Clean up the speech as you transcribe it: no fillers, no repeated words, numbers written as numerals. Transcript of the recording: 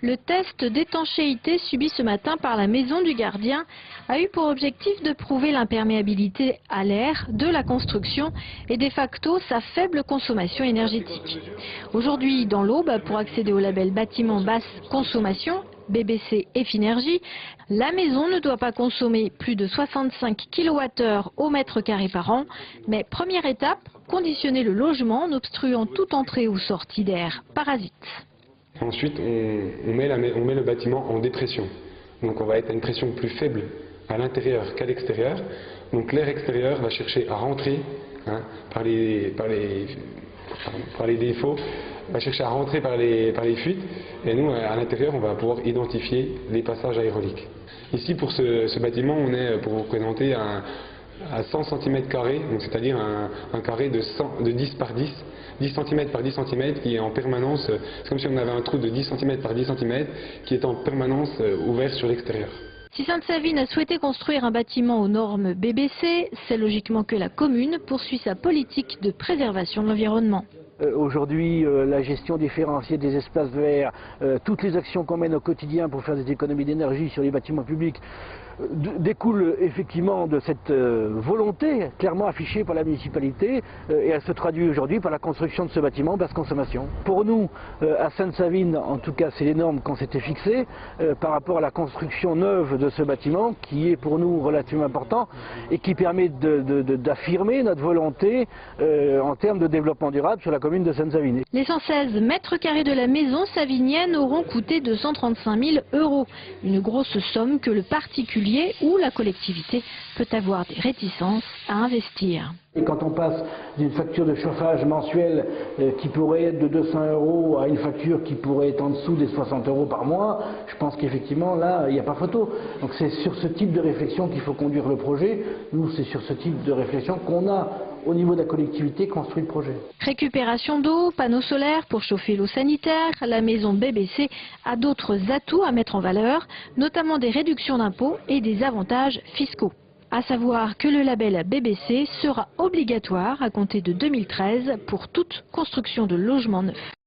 Le test d'étanchéité subi ce matin par la Maison du Gardien a eu pour objectif de prouver l'imperméabilité à l'air de la construction et de facto sa faible consommation énergétique. Aujourd'hui, dans l'Aube, pour accéder au label bâtiment basse consommation, BBC Effinergie, la maison ne doit pas consommer plus de 65 kWh au mètre carré par an, mais première étape, conditionner le logement en obstruant toute entrée ou sortie d'air parasite. Ensuite, on met le bâtiment en dépression. Donc on va être à une pression plus faible à l'intérieur qu'à l'extérieur. Donc l'air extérieur va chercher à rentrer par les défauts, va chercher à rentrer par les fuites. Et nous, à l'intérieur, on va pouvoir identifier les passages aéroliques. Ici, pour ce bâtiment, on est, pour vous présenter, à 100 cm², c'est-à-dire un carré de 10 par 10. 10 cm par 10 cm qui est en permanence, c'est comme si on avait un trou de 10 cm par 10 cm qui est en permanence ouvert sur l'extérieur. Si Sainte-Savine a souhaité construire un bâtiment aux normes BBC, c'est logiquement que la commune poursuit sa politique de préservation de l'environnement. Aujourd'hui, la gestion différenciée des espaces verts, toutes les actions qu'on mène au quotidien pour faire des économies d'énergie sur les bâtiments publics découlent effectivement de cette volonté clairement affichée par la municipalité et elle se traduit aujourd'hui par la construction de ce bâtiment basse consommation. Pour nous, à Sainte-Savine, en tout cas c'est les normes qu'on s'était fixées par rapport à la construction neuve de ce bâtiment qui est pour nous relativement important et qui permet d'affirmer notre volonté en termes de développement durable sur la commune de Sainte-Savine. Les 116 mètres carrés de la maison savinienne auront coûté 235 000 €. Une grosse somme que le particulier ou la collectivité peut avoir des réticences à investir. Et quand on passe d'une facture de chauffage mensuelle qui pourrait être de 200 € à une facture qui pourrait être en dessous des 60 € par mois, je pense qu'effectivement là, il n'y a pas photo. Donc c'est sur ce type de réflexion qu'il faut conduire le projet. Nous, c'est sur ce type de réflexion qu'on a, au niveau de la collectivité, construit le projet. Récupération d'eau, panneaux solaires pour chauffer l'eau sanitaire, la maison BBC a d'autres atouts à mettre en valeur, notamment des réductions d'impôts et des avantages fiscaux. À savoir que le label BBC sera obligatoire à compter de 2013 pour toute construction de logements neufs.